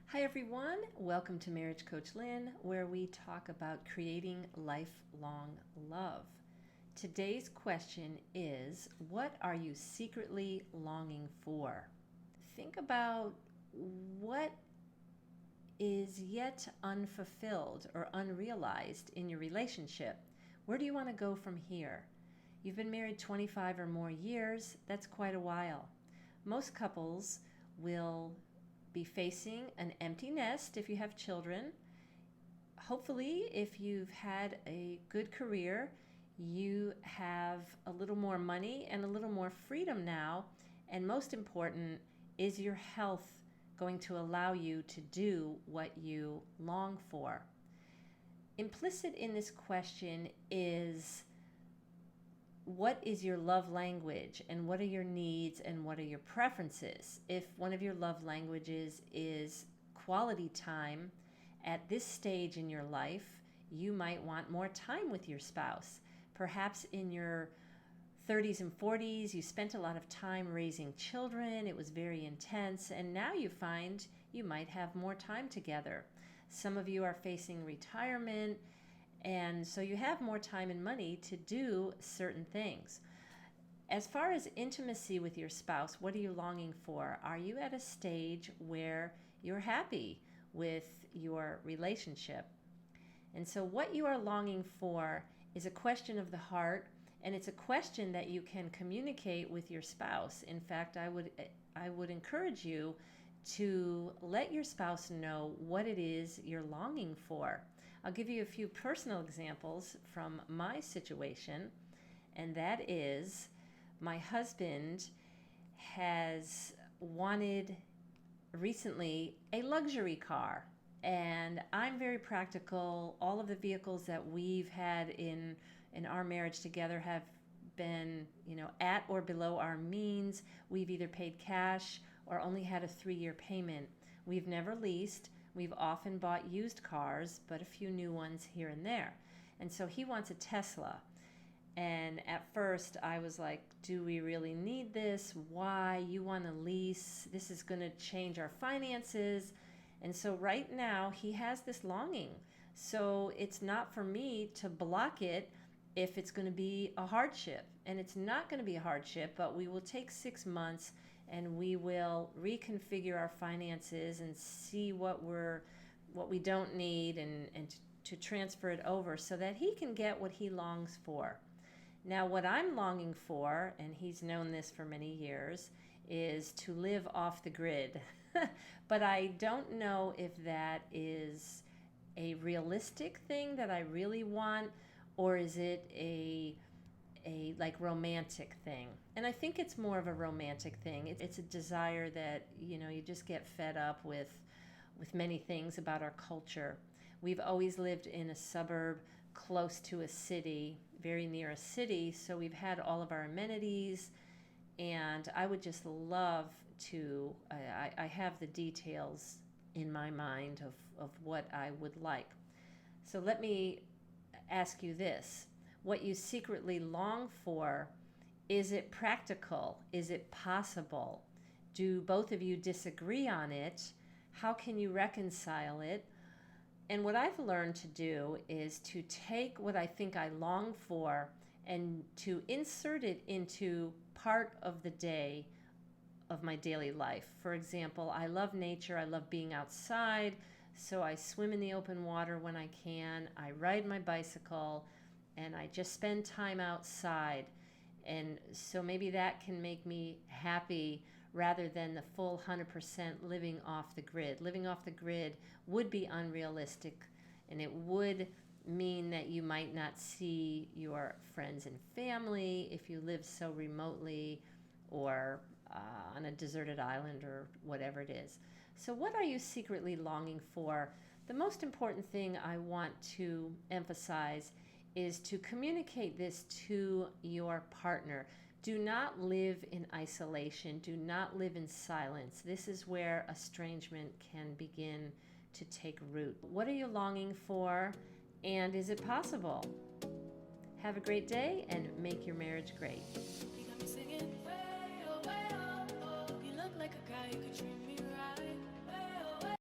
Hi everyone, welcome to Marriage Coach Lynn, where we talk about creating lifelong love. Today's question is, what are you secretly longing for? Think about what is yet unfulfilled or unrealized in your relationship. Where do you want to go from here? You've been married 25 or more years, that's quite a while. Most couples will be facing an empty nest if you have children. Hopefully, if you've had a good career, you have a little more money and a little more freedom now. And most important, is your health going to allow you to do what you long for? Implicit in this question is, what is your love language and what are your needs and what are your preferences? If one of your love languages is quality time, at this stage in your life, you might want more time with your spouse. Perhaps in your 30s and 40s, you spent a lot of time raising children. It was very intense, and now you find you might have more time together. Some of you are facing retirement, and so you have more time and money to do certain things. As far as intimacy with your spouse, what are you longing for? Are you at a stage where you're happy with your relationship? And so what you are longing for is a question of the heart, and it's a question that you can communicate with your spouse. In fact, I would encourage you to let your spouse know what it is you're longing for. I'll give you a few personal examples from my situation, and that is my husband has wanted recently a luxury car, and I'm very practical. All of the vehicles that we've had in our marriage together have been, at or below our means. We've either paid cash or only had a 3-year payment. We've never leased. We've often bought used cars, but a few new ones here and there. And so he wants a Tesla. And at first I was like, do we really need this? Why? You want to lease? This is going to change our finances. And so right now he has this longing. So it's not for me to block it if it's going to be a hardship. And it's not going to be a hardship, but we will take 6 months and we will reconfigure our finances and see what we don't need and to transfer it over so that he can get what he longs for. Now, what I'm longing for, and he's known this for many years, is to live off the grid. But I don't know if that is a realistic thing that I really want, or is it a like romantic thing. And I think it's more of a romantic thing. It's a desire that, you just get fed up with many things about our culture. We've always lived in a suburb close to a city, very near a city, so we've had all of our amenities, and I would just love to, I have the details in my mind of what I would like. So let me ask you this. What you secretly long for, is it practical? Is it possible? Do both of you disagree on it? How can you reconcile it? And what I've learned to do is to take what I think I long for and to insert it into part of the day of my daily life. For example, I love nature. I love being outside, so I swim in the open water when I can. I ride my bicycle, and I just spend time outside. And so maybe that can make me happy rather than the full 100% living off the grid. Living off the grid would be unrealistic, and it would mean that you might not see your friends and family if you live so remotely or on a deserted island or whatever it is. So what are you secretly longing for? The most important thing I want to emphasize is to communicate this to your partner. Do not live in isolation. Do not live in silence. This is where estrangement can begin to take root. What are you longing for, and is it possible? Have a great day and make your marriage great. You got me singing, way, oh, you look like a guy who could treat me right.